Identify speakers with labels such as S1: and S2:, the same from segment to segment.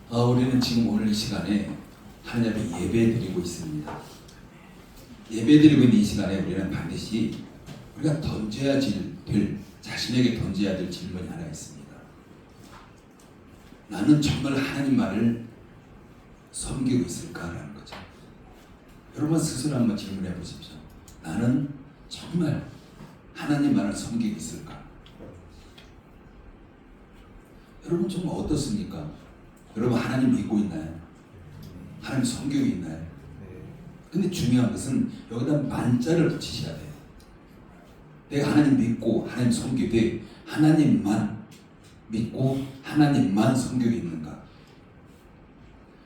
S1: 우리는 지금 오늘 이 시간에 하나님 앞에 예배 드리고 있습니다. 예배 드리고 있는 이 시간에 우리는 반드시 우리가 던져야 될, 자신에게 던져야 될 질문이 하나 있습니다. 나는 정말 하나님만을 섬기고 있을까라는 거죠. 여러분 스스로 한번 질문해 보십시오. 나는 정말 하나님만을 섬기고 있을까? 여러분 정말 어떻습니까? 여러분 하나님 믿고 있나요? 하나님 섬기고 있나요? 근데 중요한 것은 여기다 만자를 붙이셔야 돼요. 내가 하나님 믿고 하나님 섬기되 하나님만 믿고 하나님만 섬기고 있는가?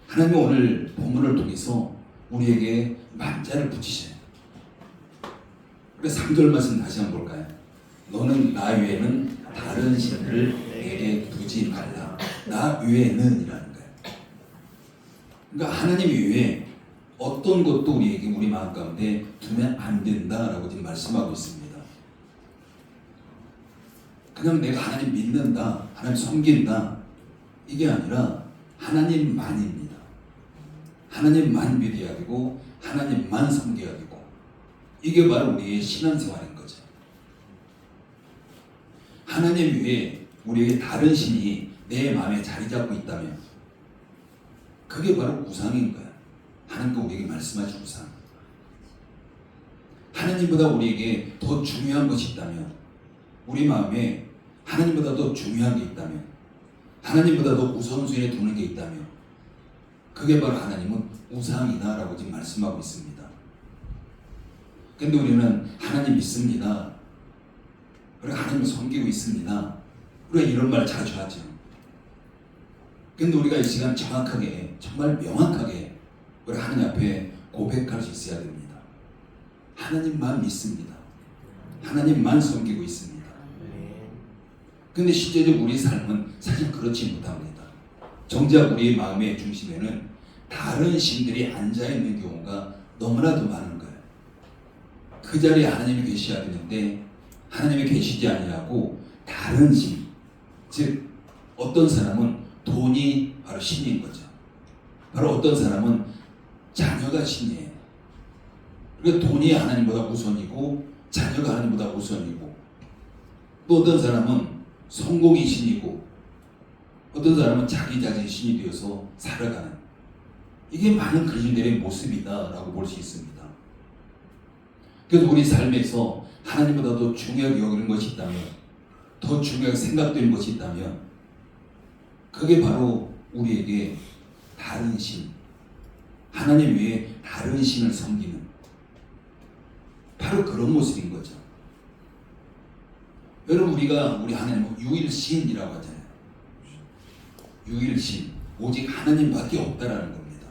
S1: 하나님은 오늘 본문을 통해서 우리에게 만자를 붙이셔요. 그래서 3절 말씀 다시 한번 볼까요? 너는 나 외에는 다른 신을 내게 두지 말라. 나 외에는 이라는 거예요. 그러니까 하나님 외에 어떤 것도 우리에게 우리 마음 가운데 두면 안 된다라고 지금 말씀하고 있습니다. 그냥 내가 하나님 믿는다, 하나님 섬긴다 이게 아니라 하나님만입니다. 하나님만 믿어야 되고 하나님만 섬겨야 되고 이게 바로 우리의 신앙생활인 거죠. 하나님 외에 우리에게 다른 신이 내 마음에 자리 잡고 있다면 그게 바로 우상인 거야. 하나님과 우리에게 말씀하신 우상. 하나님보다 우리에게 더 중요한 것이 있다면, 우리 마음에 하나님보다 더 중요한 게 있다면, 하나님보다 더 우선순위에 두는 게 있다면 그게 바로 하나님은 우상이다라고 지금 말씀하고 있습니다. 근데 우리는 하나님 믿습니다. 우리가 하나님을 섬기고 있습니다. 우리가 이런 말 자주 하죠. 근데 우리가 이 시간 정확하게, 정말 명확하게 우리 하나님 앞에 고백할 수 있어야 됩니다. 하나님만 믿습니다. 하나님만 섬기고 있습니다. 근데 실제로 우리 삶은 사실 그렇지 못합니다. 정작 우리의 마음의 중심에는 다른 신들이 앉아있는 경우가 너무나도 많은 거예요. 그 자리에 하나님이 계셔야 되는데 하나님이 계시지 아니하고 다른 신, 즉 어떤 사람은 돈이 바로 신인 거죠. 바로 어떤 사람은 자녀가 신이에요. 그러니까 돈이 하나님보다 우선이고 자녀가 하나님보다 우선이고, 또 어떤 사람은 성공이 신이고 어떤 사람은 자기 자신이 신이 되어서 살아가는, 이게 많은 그리스도인들의 모습이다라고 볼 수 있습니다. 그래서 우리 삶에서 하나님보다 더 중요하게 여기는 것이 있다면, 더 중요하게 생각되는 것이 있다면 그게 바로 우리에게 다른 신, 하나님 외에 다른 신을 섬기는 바로 그런 모습인 거죠. 여러분 우리 하나님은 유일신이라고 하잖아요. 유일신, 오직 하나님밖에 없다라는 겁니다.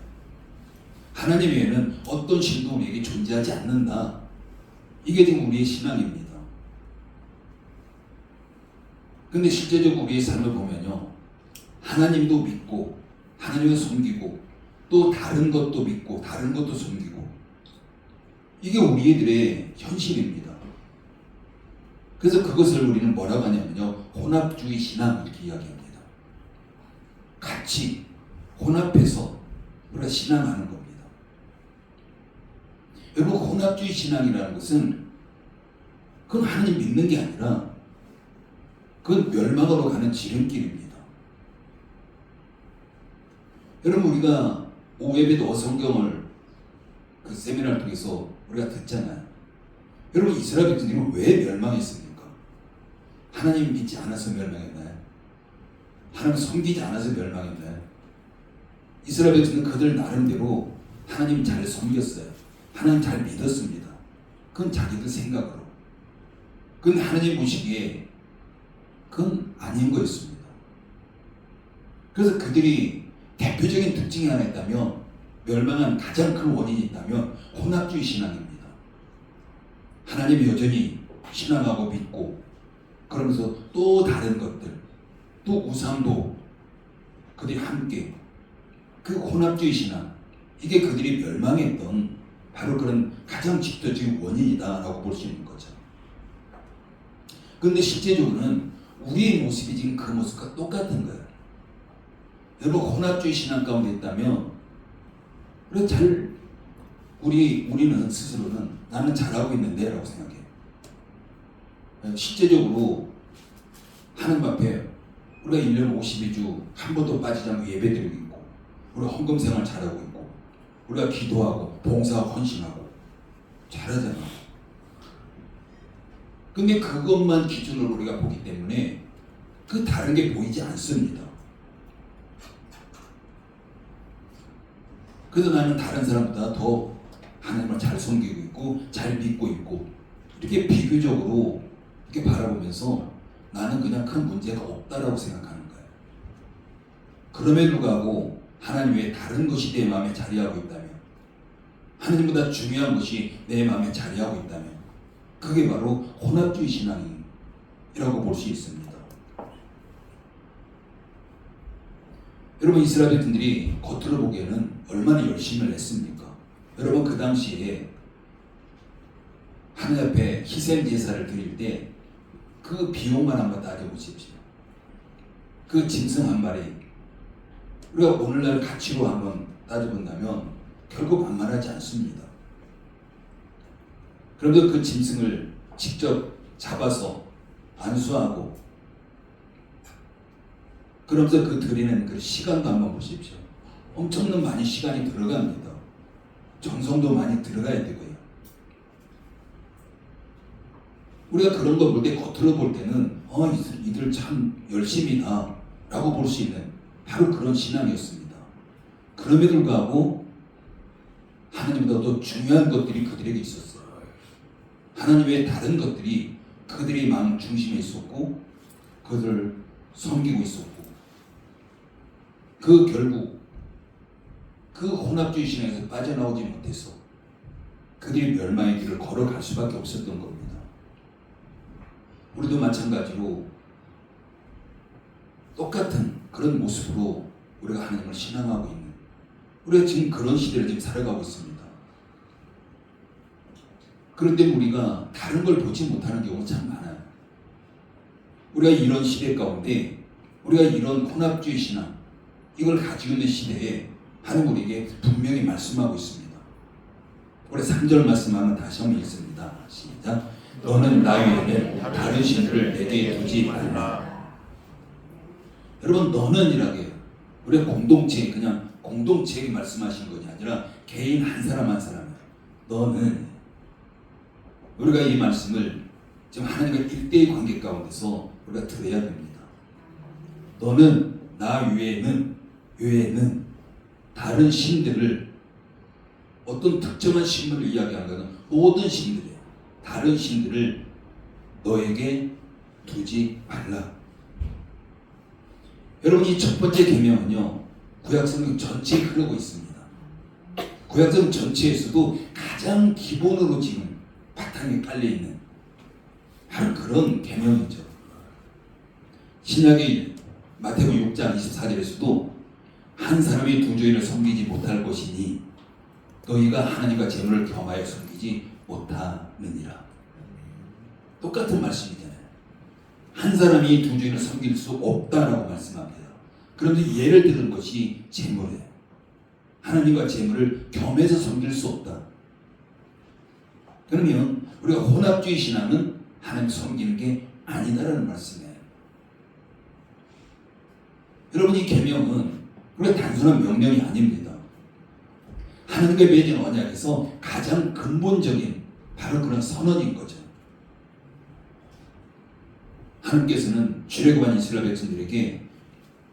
S1: 하나님 외에는 어떤 신도 우리에게 존재하지 않는다. 이게 지금 우리의 신앙입니다. 근데 실제적으로 우리의 삶을 보면요, 하나님도 믿고 하나님을 섬기고 또 다른 것도 믿고 다른 것도 섬기고, 이게 우리들의 현실입니다. 그래서 그것을 우리는 뭐라고 하냐면요, 혼합주의 신앙 이렇게 이야기합니다. 같이 혼합해서 우리가 신앙하는 겁니다. 여러분 혼합주의 신앙이라는 것은 그건 하나님 믿는 게 아니라 그건 멸망으로 가는 지름길입니다. 여러분 우리가 오예배도 어성경을 그 세미나를 통해서 우리가 듣잖아요. 여러분 이스라엘 백성들이 왜 멸망했습니까? 하나님 믿지 않아서 멸망했나요? 하나님 섬기지 않아서 멸망했나요? 이스라엘 백성은 그들 나름대로 하나님 잘 섬겼어요. 하나님 잘 믿었습니다. 그건 자기들 생각으로. 그건 하나님 보시기에 그건 아닌 거였습니다. 그래서 그들이 대표적인 특징이 하나 있다면, 멸망한 가장 큰 원인이 있다면 혼합주의 신앙입니다. 하나님 여전히 신앙하고 믿고 그러면서 또 다른 것들, 또 우상도 그들이 함께, 그 혼합주의 신앙, 이게 그들이 멸망했던 바로 그런 가장 직접적인 원인이다라고 볼 수 있는 거죠. 그런데 실제적으로는 우리의 모습이 지금 그 모습과 똑같은 거예요. 여러분 혼합주의 신앙 가운데 있다면 우리는 스스로는 나는 잘하고 있는데 라고 생각해요. 실제적으로 하나님 앞에 우리가 1년 52주 한 번도 빠지지 않고 예배드리고 있고, 우리가 헌금 생활 잘하고 있고, 우리가 기도하고 봉사하고 헌신하고 잘하잖아. 근데 그것만 기준으로 우리가 보기 때문에 그 다른 게 보이지 않습니다. 그래서 나는 다른 사람보다 더 하나님을 잘 섬기고 있고 잘 믿고 있고 이렇게 비교적으로 이렇게 바라보면서 나는 그냥 큰 문제가 없다라고 생각하는 거예요. 그럼에도 불구하고 하나님 외에 다른 것이 내 마음에 자리하고 있다면, 하나님보다 중요한 것이 내 마음에 자리하고 있다면 그게 바로 혼합주의 신앙이라고 볼 수 있습니다. 여러분 이스라엘 백성들이 겉으로 보기에는 얼마나 열심을 했습니까? 여러분 그 당시에 하나님 앞에 희생 제사를 드릴 때 그 비용만 한번 따져보십시오. 그 짐승 한 마리 우리가 오늘날 가치로 한번 따져본다면 결국 만만하지 않습니다. 그런데 그 짐승을 직접 잡아서 안수하고 그러면서 그 드리는 그 시간도 한번 보십시오. 엄청난 많이 시간이 들어갑니다. 정성도 많이 들어가야 되고요. 우리가 그런 거 볼 때 겉으로 볼 때는 이들 참 열심히다 라고 볼 수 있는 바로 그런 신앙이었습니다. 그럼에도 불구하고 하나님보다 더 중요한 것들이 그들에게 있었어요. 하나님 외에 다른 것들이 그들의 마음 중심에 있었고 그들을 섬기고 있었고, 결국 그 혼합주의 신앙에서 빠져나오지 못해서 그들이 멸망의 길을 걸어갈 수밖에 없었던 겁니다. 우리도 마찬가지로 똑같은 그런 모습으로 우리가 하나님을 신앙하고 있는, 우리가 지금 그런 시대를 지금 살아가고 있습니다. 그런데 우리가 다른 걸 보지 못하는 경우가 참 많아요. 우리가 이런 시대 가운데 우리가 이런 혼합주의 신앙 이걸 가지고 있는 시대에 하나님 우리에게 분명히 말씀하고 있습니다. 우리 3절 말씀 한번 다시 한번 읽습니다. 시작. 너는 나 외에는 다른 신들을 내게 두지 말라. 여러분 너는 이라게 우리가 공동체에게 말씀하신 것이 아니라 개인 한 사람 한 사람이에요. 너는, 우리가 이 말씀을 지금 하나님과 1대1 관계 가운데서 우리가 들어야 됩니다. 너는 나 외에는 다른 신들을, 어떤 특정한 신들을 이야기하는 것은 모든 신들이에요. 다른 신들을 너에게 두지 말라. 여러분 이 첫 번째 계명은요 구약성경 전체에 흐르고 있습니다. 구약성경 전체에서도 가장 기본으로 지금 바탕에 깔려있는 바로 그런 계명이죠. 신약의 마태복음 6장 24절에서도 한 사람이 두 주인을 섬기지 못할 것이니 너희가 하나님과 재물을 겸하여 섬기지 못하느니라. 똑같은 말씀이잖아요. 한 사람이 두 주인을 섬길 수 없다라고 말씀합니다. 그런데 예를 들은 것이 재물이에요. 하나님과 재물을 겸해서 섬길 수 없다. 그러면 우리가 혼합주의 신앙은 하나님 섬기는 게 아니다라는 말씀이에요. 여러분 이 계명은 우리가 단순한 명령이 아닙니다. 하나님과 맺은 언약에서 가장 근본적인 바로 그런 선언인 거죠. 하나님께서는 출애굽한 이스라엘 백성들에게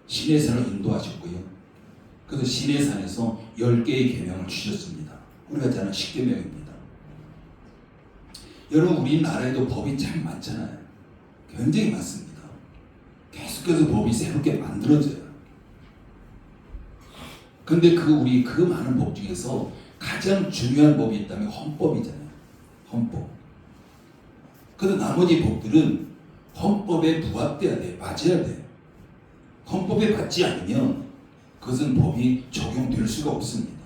S1: 시내산을 인도하셨고요. 그래서 시내산에서 10개의 계명을 주셨습니다. 우리가 잘 아는 10계명입니다. 여러분 우리나라에도 법이 참 많잖아요. 굉장히 많습니다. 계속해서 법이 새롭게 만들어져요. 근데 그 많은 법 중에서 가장 중요한 법이 있다면 헌법이잖아요. 헌법. 그런데 나머지 법들은 헌법에 부합돼야 돼요. 맞아야 돼요. 헌법에 맞지 않으면 그것은 법이 적용될 수가 없습니다.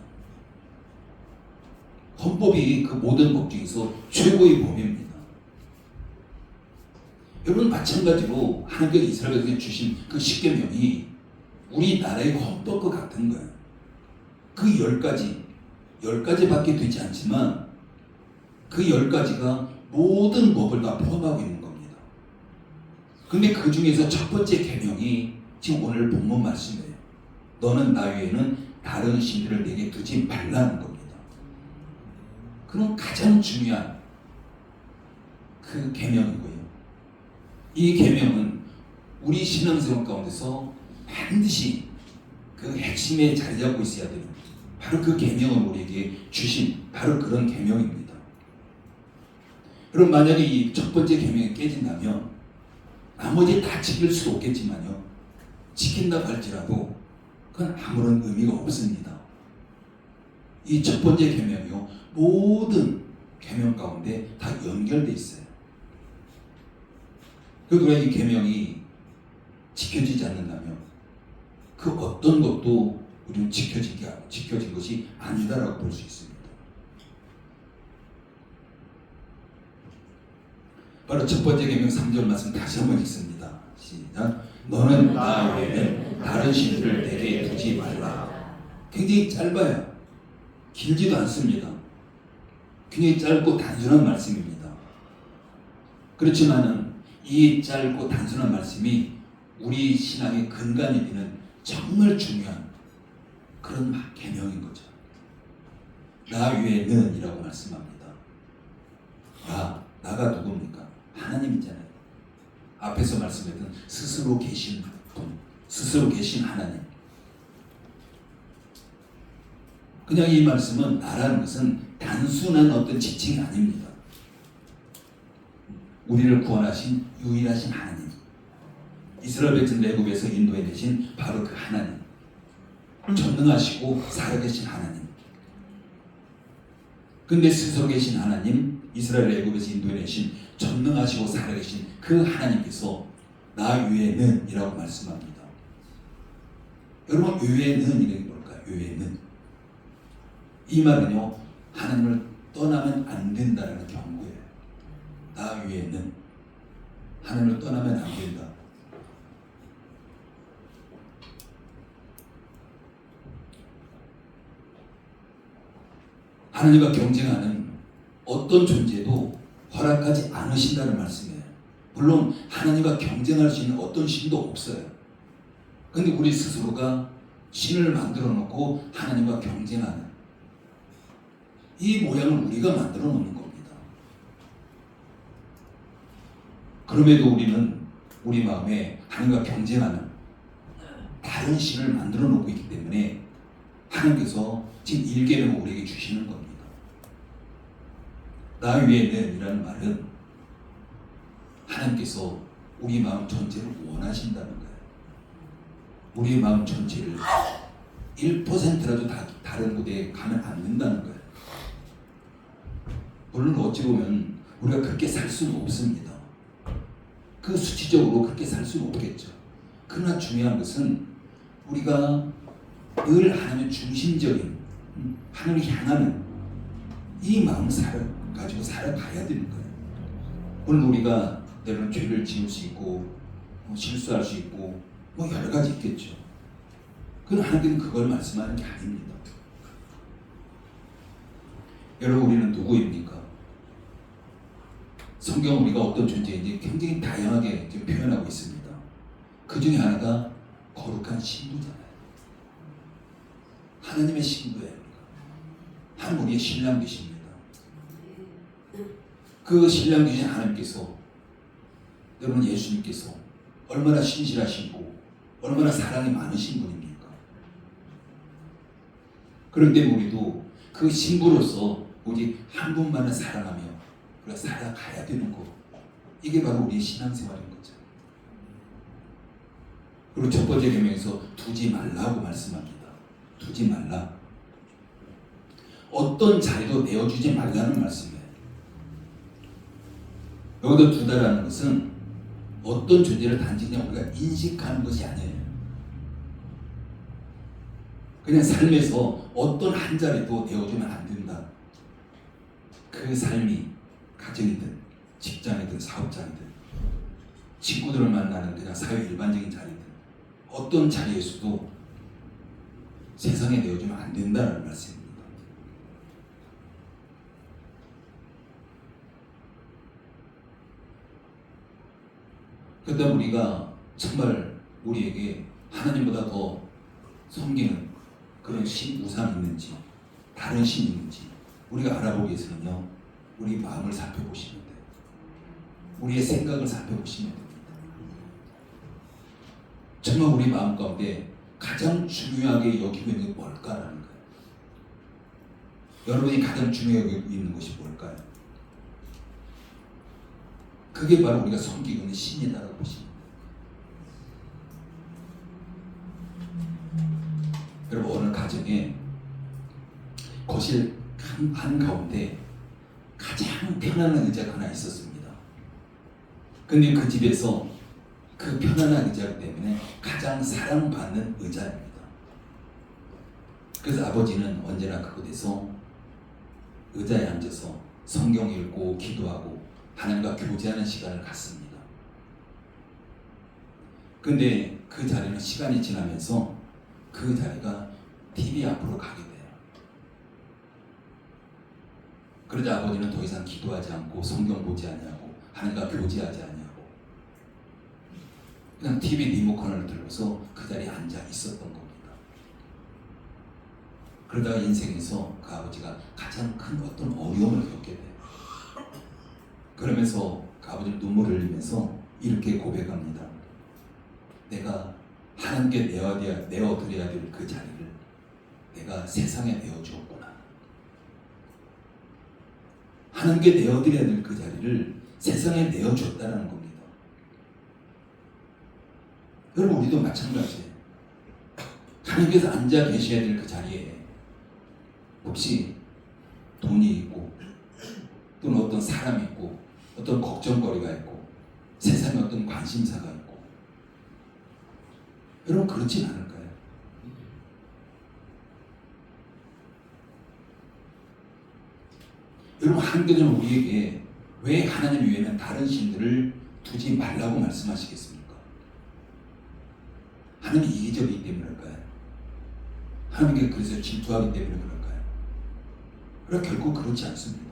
S1: 헌법이 그 모든 법 중에서 최고의 법입니다. 여러분 마찬가지로 하나님께서 이스라엘에게 주신 그 십계명이 우리나라의 헌법과 같은 거예요. 그 10가지밖에 되지 않지만 그 10가지가 모든 법을 다 포함하고 있는 겁니다. 근데 그 중에서 첫 번째 계명이 지금 오늘 본문 말씀이에요. 너는 나 외에는 다른 신들을 내게 두지 말라는 겁니다. 그럼 가장 중요한 그 계명이고요. 이 계명은 우리 신앙생활 가운데서 반드시 그 핵심에 자리 잡고 있어야 되는 바로 그 계명을 우리에게 주신 바로 그런 계명입니다. 그럼 만약에 이 첫 번째 계명이 깨진다면 나머지 다 지킬 수도 없겠지만요, 지킨다고 할지라도 그건 아무런 의미가 없습니다. 이 첫 번째 계명이요, 모든 계명 가운데 다 연결돼 있어요. 그러나 이 계명이 지켜지지 않는다면 그 어떤 것도 우리는 지켜진 것이 아니다라고 볼 수 있습니다. 바로 첫 번째 계명 3절 말씀 다시 한번 읽습니다. 시작. 너는 나 외에는 다른 신들을 내게 두지 말라. 굉장히 짧아요. 길지도 않습니다. 굉장히 짧고 단순한 말씀입니다. 그렇지만은 이 짧고 단순한 말씀이 우리 신앙의 근간이 되는 정말 중요한 그런 계명인 거죠. 나 외에는 이라고 말씀합니다. 나가 누굽니까? 하나님이잖아요. 앞에서 말씀했던 스스로 계신 분, 스스로 계신 하나님. 그냥 이 말씀은 나라는 것은 단순한 어떤 지칭이 아닙니다. 우리를 구원하신 유일하신 하나님, 이스라엘 백성들 애굽에서 인도해내신 바로 그 하나님, 전능하시고 살아계신 하나님. 근데 스스로 계신 하나님, 이스라엘 애굽에서 인도해내신 전능하시고 살아계신 그 하나님께서 나 외에는 이라고 말씀합니다. 여러분, 외에는 이게 뭘까요? 외에는 이 말은요, 하나님을 떠나면 안 된다는 경고예요. 나 외에는 하나님을 떠나면 안 된다. 하나님과 경쟁하는 어떤 존재도 허락하지 않으신다는 말씀이에요. 물론 하나님과 경쟁할 수 있는 어떤 신도 없어요. 근데 우리 스스로가 신을 만들어 놓고 하나님과 경쟁하는 이 모양을 우리가 만들어 놓는 겁니다. 그럼에도 우리는 우리 마음에 하나님과 경쟁하는 다른 신을 만들어 놓고 있기 때문에 하나님께서 지금 일계명을 우리에게 주시는 겁니다. 나 외에는 이라는 말은 하나님께서 우리 마음 전체를 원하신다는 거예요. 우리 마음 전체를 1%라도 다른 곳에 가면 안 된다는 거예요. 물론 어찌 보면 우리가 그렇게 살 수는 없습니다. 그 수치적으로 그렇게 살 수는 없겠죠. 그러나 중요한 것은 우리가 늘 하나님의 중심적인 하나님을 향하는 이 마음 가지고 살아가야 되는 거예요. 물론 우리가 때로는 죄를 지을 수 있고 실수할 수 있고 여러 가지 있겠죠. 그러나 하나님께는 그걸 말씀하는 게 아닙니다. 여러분, 우리는 누구입니까? 성경 우리가 어떤 존재인지 굉장히 다양하게 지금 표현하고 있습니다. 그 중에 하나가 거룩한 신부잖아요. 하나님의 신부예요. 하나님 우리의 신랑 되십니다. 그 신랑 되신 하나님께서, 여러분, 예수님께서 얼마나 신실하시고 얼마나 사랑이 많으신 분입니까? 그런데 우리도 그 신부로서 우리 한 분만을 사랑하며 우리가 살아가야 되는 것, 이게 바로 우리의 신앙생활인 거죠. 그리고 첫 번째 계명에서 두지 말라고 말씀합니다. 두지 말라. 어떤 자리도 내어주지 말라는 말씀이에요. 여기서 두다라는 것은 어떤 존재를 단지 그냥 우리가 인식하는 것이 아니에요. 그냥 삶에서 어떤 한 자리도 내어주면 안 된다. 그 삶이 가정이든 직장이든 사업장이든 친구들을 만나는 그냥 사회 일반적인 자리든 어떤 자리에서도 세상에 내어주면 안 된다는 말씀입니다. 그렇다면 우리가 정말 우리에게 하나님보다 더 섬기는 그런 신, 우상이 있는지 다른 신이 있는지 우리가 알아보기 위해서는요, 우리 마음을 살펴보시면 돼요. 우리의 생각을 살펴보시면 됩니다. 정말 우리 마음 가운데 가장 중요하게 여기고 있는 게 뭘까라는 거예요. 여러분이 가장 중요하게 여기고 있는 것이 뭘까요? 그게 바로 우리가 섬기고 있는 신이다라고 보십니다. 여러분, 어느 가정에 거실 한가운데 가장 편안한 의자가 하나 있었습니다. 근데 그 집에서 그 편안한 의자 때문에 가장 사랑받는 의자입니다. 그래서 아버지는 언제나 그곳에서 의자에 앉아서 성경 읽고 기도하고 하나님과 교제하는 시간을 갖습니다. 근데 그 자리는 시간이 지나면서 그 자리가 TV 앞으로 가게 돼요. 그러자 아버지는 더 이상 기도하지 않고 성경 보지 않냐고 하나님과 교제하지 않냐고 그냥 TV 리모컨을 들고서 그 자리에 앉아 있었던 겁니다. 그러다가 인생에서 그 아버지가 가장 큰 어떤 어려움을 겪게 돼요. 그러면서 그 아버지는 눈물을 흘리면서 이렇게 고백합니다. 내가 하나님께 내어드려야 될 그 자리를 내가 세상에 내어주었구나. 하나님께 내어드려야 될 그 자리를 세상에 내어줬다는 겁니다. 여러분, 우리도 마찬가지예요. 하나님께서 앉아 계셔야 될 그 자리에 혹시 돈이 있고 또는 어떤 사람이 있고 어떤 걱정거리가 있고 세상에 어떤 관심사가 있고 여러분, 그렇진 않을까요? 여러분, 하나님께서는 우리에게 왜 하나님 외에는 다른 신들을 두지 말라고 말씀하시겠습니까? 하나님이 이기적이기 때문일까요? 하나님께 그래서 질투하기 때문에 그럴까요? 그러나 결국 그렇지 않습니다.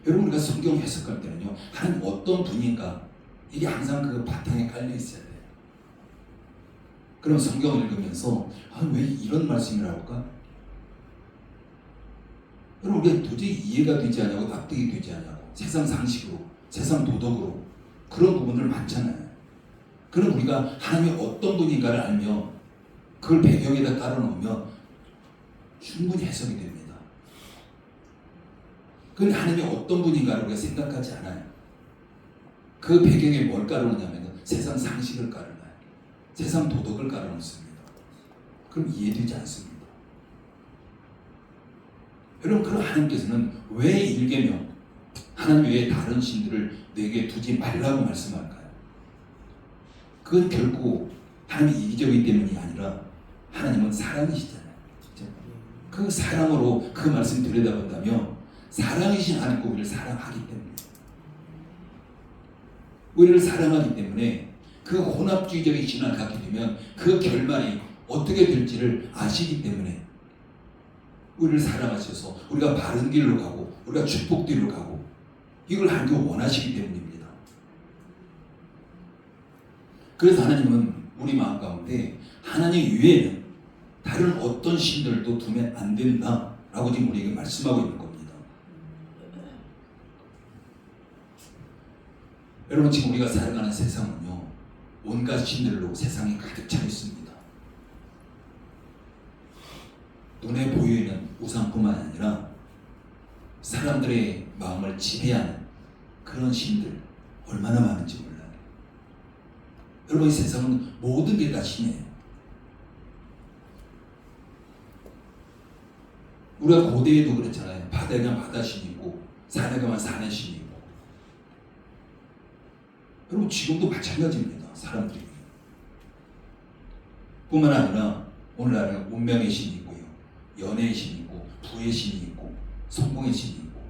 S1: 여러분, 우리가 성경 해석할 때는요, 하나님 어떤 분인가 이게 항상 그 바탕에 깔려 있어야 돼요. 그럼 성경을 읽으면서 왜 이런 말씀을 할까? 여러분, 우리가 도저히 이해가 되지 않냐고 납득이 되지 않냐고 세상 상식으로 세상 도덕으로 그런 부분들 많잖아요. 그럼 우리가 하나님이 어떤 분인가를 알며 그걸 배경에다 깔아놓으면 충분히 해석이 됩니다. 그런데 하나님이 어떤 분인가를 우리가 생각하지 않아요. 그 배경에 뭘 깔아놓냐면 세상 상식을 깔아놔요. 세상 도덕을 깔아놓습니다. 그럼 이해되지 않습니다. 여러분, 그럼 하나님께서는 왜 일개명 하나님 외에 다른 신들을 내게 두지 말라고 말씀할까요? 그건 결국 하나님이 이기적이기 때문이 아니라 하나님은 사랑이시잖아요. 그렇죠? 그 사랑으로 그 말씀 들여다본다면 사랑이신 하나님과 우리를 사랑하기 때문에 우리를 사랑하기 때문에 그 혼합주의적인 신앙을 갖게 되면 그 결말이 어떻게 될지를 아시기 때문에 우리를 사랑하셔서 우리가 바른 길로 가고 우리가 축복길로 가고 이걸 하나님께 원하시기 때문입니다. 그래서 하나님은 우리 마음 가운데 하나님 외에는 다른 어떤 신들도 두면 안 된다라고 지금 우리에게 말씀하고 있는 겁니다. 여러분, 지금 우리가 살아가는 세상은요, 온갖 신들로 세상이 가득 차 있습니다. 눈에 보이는 우상뿐만 아니라 사람들의 마음을 지배하는 그런 신들 얼마나 많은지 몰라요. 여러분, 이 세상은 모든 게 다 신이에요. 우리가 고대에도 그랬잖아요. 바다에 가면 바다 신이 있고 산에 가면 산의 신이 있고. 여러분, 지금도 마찬가지입니다. 사람들이 뿐만 아니라 오늘날은 운명의 신이 있고요, 연애의 신이 있고, 부의 신이 있고, 성공의 신이 있고,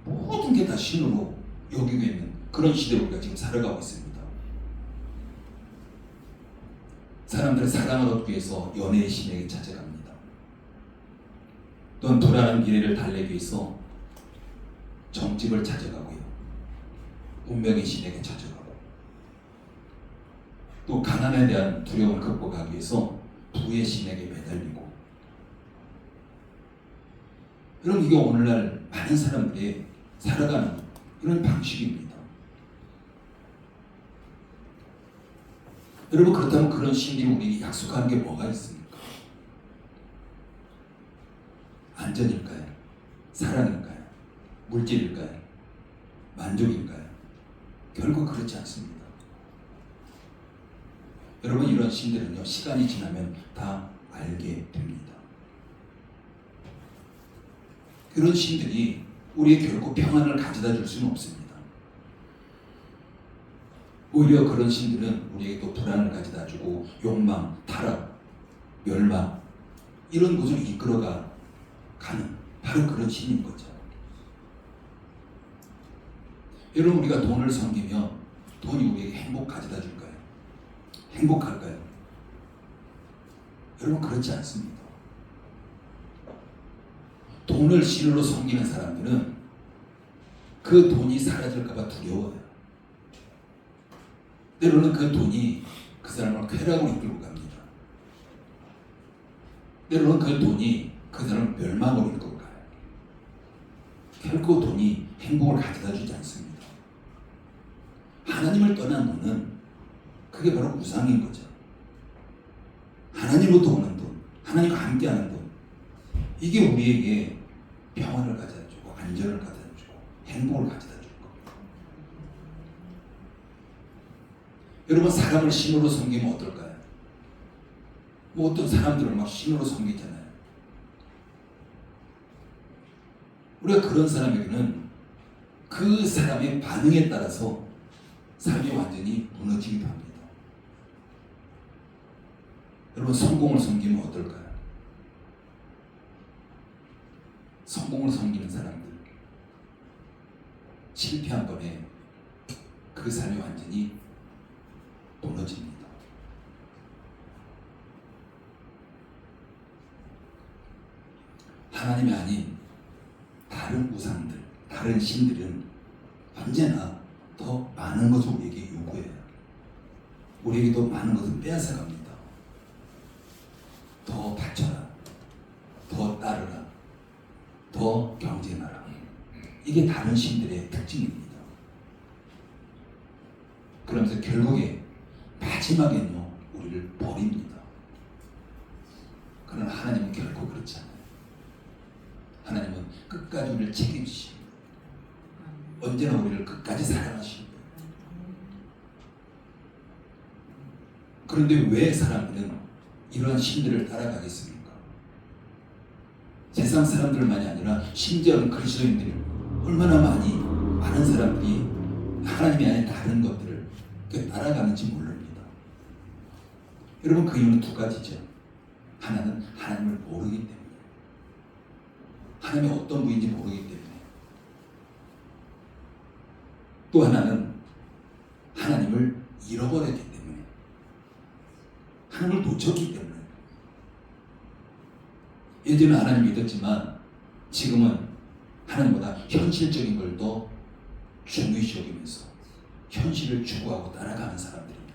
S1: 모든 게 다 신으로 여기고 있는 그런 시대에 우리가 지금 살아가고 있습니다. 사람들의 사랑을 얻기 위해서 연애의 신에게 찾아갑니다. 또는 불안한 미래를 달래기 위해서 정직을 찾아가고요. 운명의 신에게 찾아가고, 또 가난에 대한 두려움을 극복하기 위해서 부의 신에게 매달리고. 여러분, 이게 오늘날 많은 사람들이 살아가는 이런 방식입니다. 여러분, 그렇다면 그런 신들이 우리에게 약속하는 게 뭐가 있습니까? 안전일까요? 사랑일까요? 물질일까요? 만족인가요? 결국 그렇지 않습니다. 여러분, 이런 신들은요, 시간이 지나면 다 알게 됩니다. 그런 신들이 우리의 결코 평안을 가져다 줄 수는 없습니다. 오히려 그런 신들은 우리에게 또 불안을 가져다 주고 욕망, 타락, 멸망, 이런 곳을 이끌어가 가는 바로 그런 신인 거죠. 여러분, 우리가 돈을 섬기면 돈이 우리에게 행복 가져다 줄까요? 행복할까요? 여러분, 그렇지 않습니다. 돈을 신으로 섬기는 사람들은 그 돈이 사라질까봐 두려워요. 때로는 그 돈이 그 사람을 쾌락으로 이끌고 갑니다. 때로는 그 돈이 그 사람을 멸망으로 이끌고 가요. 결코 돈이 행복을 가져다 주지 않습니다. 하나님을 떠난 돈은 그게 바로 우상인 거죠. 하나님으로부터 오는 돈, 하나님과 함께하는 돈, 이게 우리에게 평안을 가져다 주고 안전을 가져다 주고 행복을 가져다 줄 겁니다. 여러분, 사람을 신으로 섬기면 어떨까요? 뭐 어떤 사람들을 막 신으로 섬기잖아요. 우리가 그런 사람에게는 그 사람의 반응에 따라서 삶이 완전히 무너지기도 합니다. 여러분, 성공을 섬기면 어떨까요? 성공을 섬기는 사람들, 실패 한 번에 그 삶이 완전히 무너집니다. 하나님이 아닌 다른 우상들, 다른 신들은 언제나 더 많은 것을 우리에게 요구해요. 우리에게 더 많은 것을 빼앗아 갑니다. 더 바쳐라, 더 따르라, 더 경쟁하라. 이게 다른 신들의 특징입니다. 그러면서 결국에 마지막에는요, 우리를 버립니다. 그러나 하나님은 결코 그렇지 않아요. 하나님은 끝까지 우리를 책임지시고 언제나 우리를 끝까지 사랑하십니다. 그런데 왜 사람들은 이러한 신들을 따라가겠습니까? 세상 사람들만이 아니라 심지어는 그리스도인들이 얼마나 많은 사람들이 하나님이 아닌 다른 것들을 따라가는지 모릅니다. 여러분, 그 이유는 두 가지죠. 하나는 하나님을 모르기 때문에, 하나님이 어떤 분인지 모르기 때문에, 또 하나는 하나님을 잃어버렸기 때문에, 하나님을 놓쳤기 때문에. 예전에 하나님 믿었지만 지금은 하나님보다 현실적인 걸 더 중요시 여기면서 현실을 추구하고 따라가는 사람들입니다.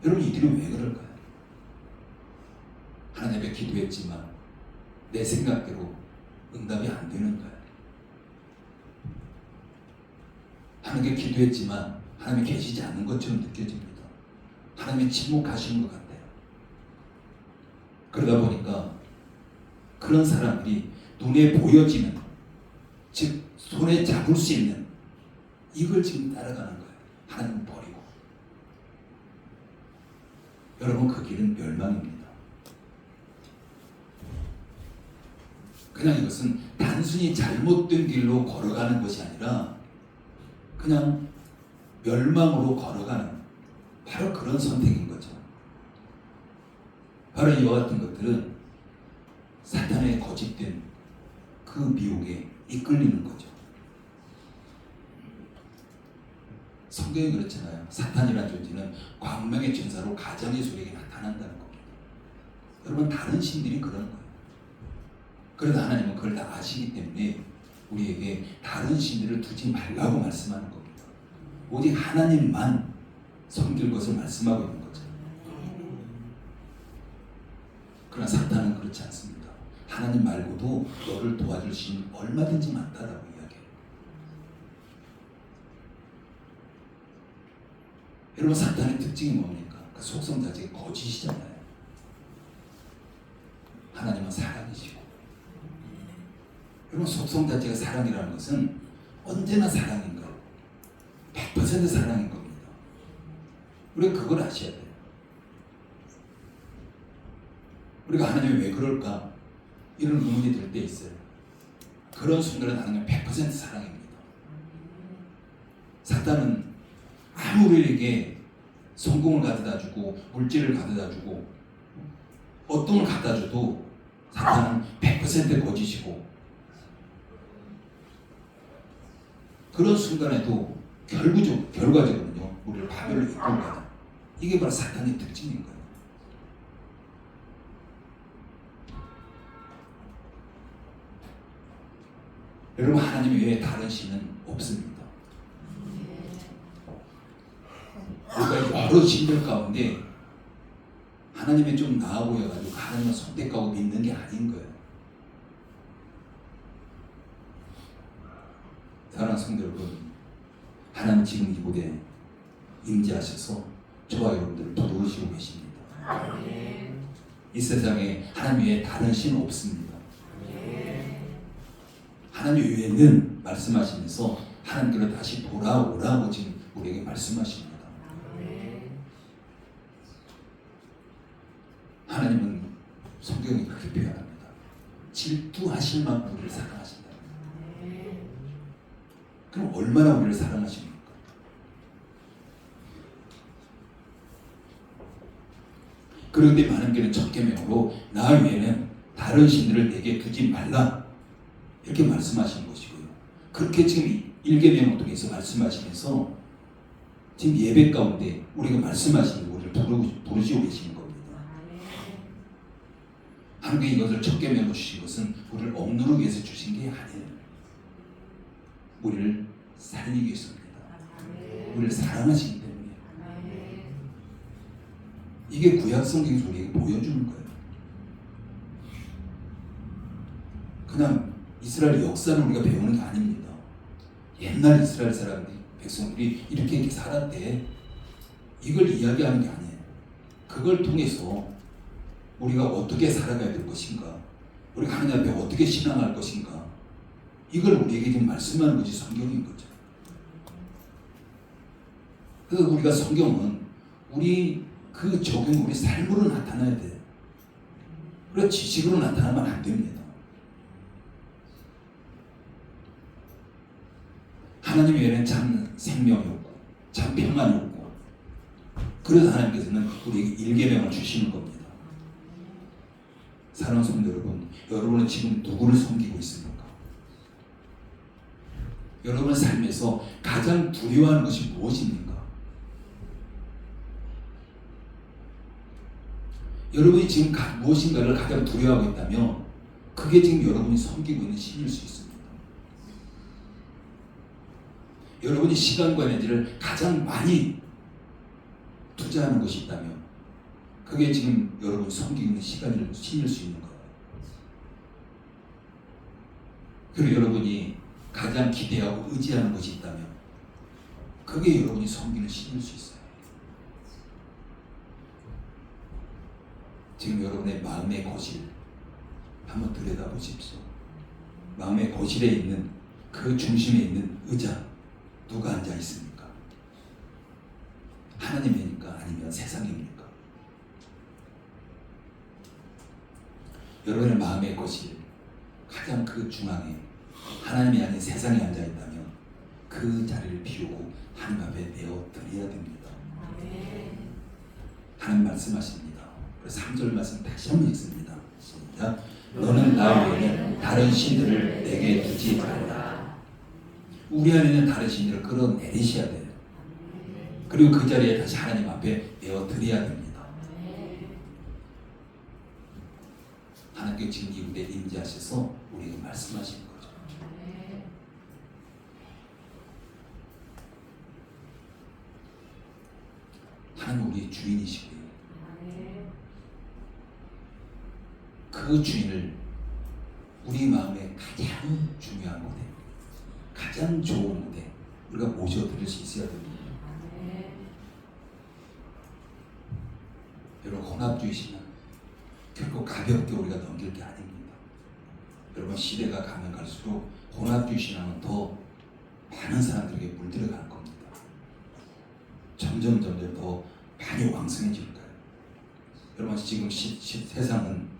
S1: 여러분, 이들이 왜 그럴까요? 하나님 앞에 기도했지만 내 생각대로 응답이 안 되는 거예요. 하나님께 기도했지만 하나님이 계시지 않는 것처럼 느껴집니다. 하나님이 침묵하시는 것 같아요. 그러다 보니까 그런 사람들이 눈에 보여지는, 즉 손에 잡을 수 있는 이걸 지금 따라가는 거예요. 하나님을 버리고. 여러분, 그 길은 멸망입니다. 그냥 이것은 단순히 잘못된 길로 걸어가는 것이 아니라 그냥 멸망으로 걸어가는 바로 그런 선택인 거죠. 바로 이와 같은 것들은 사탄의 거짓된 그 미혹에 이끌리는 거죠. 성경 성경이 그렇잖아요. 사탄이라는 존재는 광명의 전사로 가정의 소리에 나타난다는 겁니다. 여러분, 다른 신들이 그런 거예요. 그래도 하나님은 그걸 다 아시기 때문에 우리에게 다른 신들을 두지 말라고 말씀하는 겁니다. 오직 하나님만 섬길 것을 말씀하고 있는 거죠. 그러나 사탄은 그렇지 않습니다. 하나님 말고도 너를 도와줄 신 얼마든지 많다라고 이야기해요. 여러분, 사탄의 특징이 뭡니까? 그 속성 자체가 거짓이잖아요. 하나님은 사랑이시고, 여러분, 속성 자체가 사랑이라는 것은 언제나 사랑인 거예요. 100% 사랑인 겁니다. 우리가 그걸 아셔야 돼요. 우리가 하나님이 왜 그럴까? 이런 의문이 들 때 있어요. 그런 순간에 하나님은 100% 사랑입니다. 사탄은 아무 우리에게 성공을 가져다 주고 물질을 가져다 주고 어떤 걸 갖다 줘도 사탄은 100% 거짓이고, 그런 순간에도 결과적으로는요, 우리를 파멸로 이끌고 가요. 이게 바로 사탄의 특징인 거예요. 여러분, 하나님 외에 다른 신은 없습니다. 우리가 여러 신들 가운데 하나님이 좀 나아 보여가지고 하나님을 선택하고 믿는 게 아닌 거예요. 사랑하는 성도 여러분, 하나님 지금 이곳에 임재하셔서 저와 여러분들을 부르시고 계십니다. 이 세상에 하나님 외에 다른 신은 없습니다. 하나님 외에는 말씀하시면서 하나님께로 다시 돌아오라고 지금 우리에게 말씀하십니다. 하나님은 성경이 그렇게 표현합니다. 질투하실 만큼 우리를 사랑하신다. 그럼 얼마나 우리를 사랑하십니까? 그런데 많은 교회는 첫 계명으로 나 외에는 다른 신들을 내게 두지 말라 이렇게 말씀하시는 것이고요. 그렇게 지금 1계명을 통해서 말씀하시면서 지금 예배 가운데 우리가 말씀하시는 우리를 부르시고 계시는 겁니다. 하나님께 이것을 첫 계명으로 주신 것은 우리를 억누르기 위해서 주신 게 아니에요. 우리를 살리기 위해서입니다. 우리를 사랑하시기 때문에. 이게 구약 성경에서 우리에게 보여주는 거예요. 그냥 이스라엘 역사를 우리가 배우는 게 아닙니다. 옛날 이스라엘 사람들이, 백성들이 이렇게 살았대. 이걸 이야기하는 게 아니에요. 그걸 통해서 우리가 어떻게 살아가야 될 것인가, 우리가 하나님 앞에 어떻게 신앙할 것인가, 이걸 우리에게 지금 말씀하는 것이 성경인 거죠. 그래서 우리가 성경은 우리 그 적용 우리 삶으로 나타나야 돼요. 그래서 지식으로 나타나면 안 됩니다. 하나님 외에는 참 생명이 없고 참 평안이 없고, 그래서 하나님께서는 우리에게 1계명을 주시는 겁니다. 사랑하는 성도 여러분, 여러분은 지금 누구를 섬기고 있습니까? 여러분의 삶에서 가장 두려워하는 것이 무엇입니까? 여러분이 지금 무엇인가를 가장 두려워하고 있다면 그게 지금 여러분이 섬기고 있는 신일 수 있습니다. 여러분이 시간과 에너지를 가장 많이 투자하는 것이 있다면 그게 지금 여러분이 섬기고 있는 신일 수 있는 거예요. 그리고 여러분이 가장 기대하고 의지하는 것이 있다면 그게 여러분이 섬기는 신일 수 있어요. 지금 여러분의 마음의 거실 한번 들여다보십시오. 마음의 거실에 있는 그 중심에 있는 의자 누가 앉아 있습니까? 하나님입니까? 아니면 세상입니까? 여러분의 마음의 거실 가장 그 중앙에 하나님이 아닌 세상에 앉아 있다면 그 자리를 비우고 하나님 앞에 내어 드려야 됩니다. 하나님 말씀하십니다. 3절 말씀 다시 한번 읽습니다. 시작. 너는 나 외에는 다른 신들을 내게 두지 말라. 우리 안에는 다른 신들을 끌어내리셔야 돼요. 그리고 그 자리에 다시 하나님 앞에 내어드려야 됩니다. 하나님께 지금 이 무대에 임재하셔서 우리에게 말씀하시는 거죠. 하나님 우리의 주인이시고요. 그 주인을 우리 마음에 가장 중요한 무대, 가장 좋은 무대 우리가 모셔드릴 수 있어야 됩니다. 여러분, 혼합주의시는 결코 가볍게 우리가 넘길 게 아닙니다. 여러분, 시대가 가면 갈수록 혼합주의 신앙은 더 많은 사람들에게 물들어갈 겁니다. 점점 더 많이 왕성해질 거예요. 여러분, 지금 세상은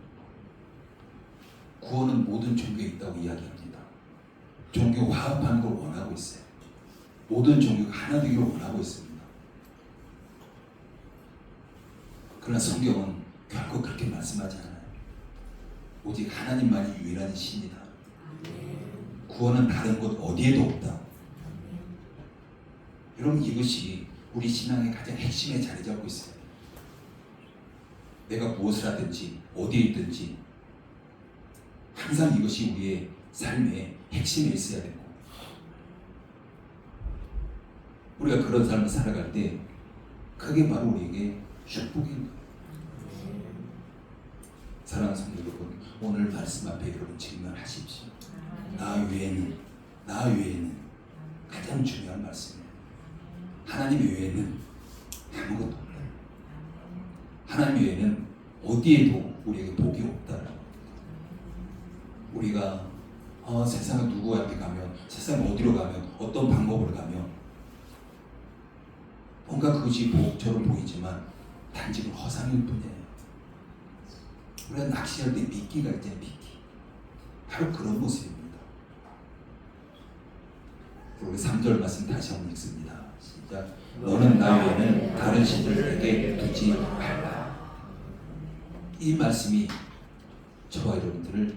S1: 구원은 모든 종교에 있다고 이야기합니다. 종교 화합하는 걸 원하고 있어요. 모든 종교가 하나 되기를 원하고 있습니다. 그러나 성경은 결코 그렇게 말씀하지 않아요. 오직 하나님만이 유일한 신이다. 구원은 다른 곳 어디에도 없다. 여러분, 이것이 우리 신앙의 가장 핵심에 자리 잡고 있어요. 내가 무엇을 하든지 어디에 있든지 항상 이것이 우리의 삶의 핵심에 있어야 되고, 우리가 그런 삶을 살아갈 때 그게 바로 우리에게 축복입니다. 사랑하는 성도 여러분, 오늘 말씀 앞에 여러분 직면하십시오. 나 외에는 가장 중요한 말씀이에요. 하나님 외에는 아무것도 없다. 하나님 외에는 어디에도 우리에게 복이 없다. 우리가 세상에 누구한테 가면, 세상 어디로 가면, 어떤 방법으로 가면 뭔가 그것이 복처럼 보이지만 단지 허상일 뿐이에요. 우리가 낚시할 때 미끼가 있잖아요. 미끼. 바로 그런 모습입니다. 우리 3절 말씀 다시 한번 읽습니다. 시작. 너는 나 외에는 다른 신들에게 두지 말라. 이 말씀이 저와 여러분들을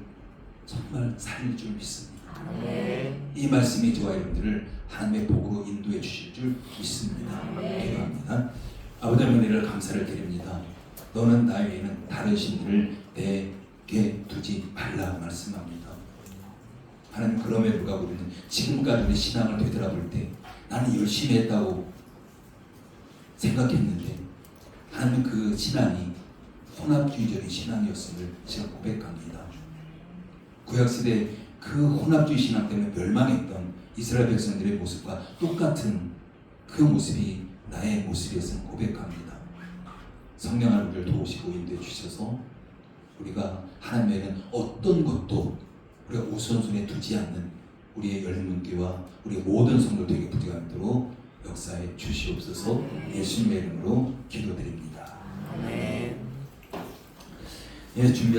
S1: 정말 살릴 줄 믿습니다. 이 말씀이 저와 여러분들을 하나님의 복으로 인도해 주실 줄 믿습니다. 기도합니다. 아버지 하나님, 은혜를 감사를 드립니다. 너는 나 외에는 다른 신들을 내게 두지 말라 말씀합니다. 하나님, 그럼에도 불구하고 우리는 지금까지 우리 신앙을 되돌아볼 때 나는 열심히 했다고 생각했는데 하나님, 그 신앙이 혼합주의적인 신앙이었음을 제가 고백합니다. 구약시대 그 혼합주의 신앙 때문에 멸망했던 이스라엘 백성들의 모습과 똑같은 그 모습이 나의 모습이었음을 고백합니다. 성령 하나님을 도우시고 인도해 주셔서 우리가 하나님에는 어떤 것도 우리가 우선순위에 두지 않는 우리의 열문교와 우리의 모든 성도 되게 부족함도록 역사에 주시옵소서. 예수님의 이름으로 기도드립니다. 아멘. 예, 준비.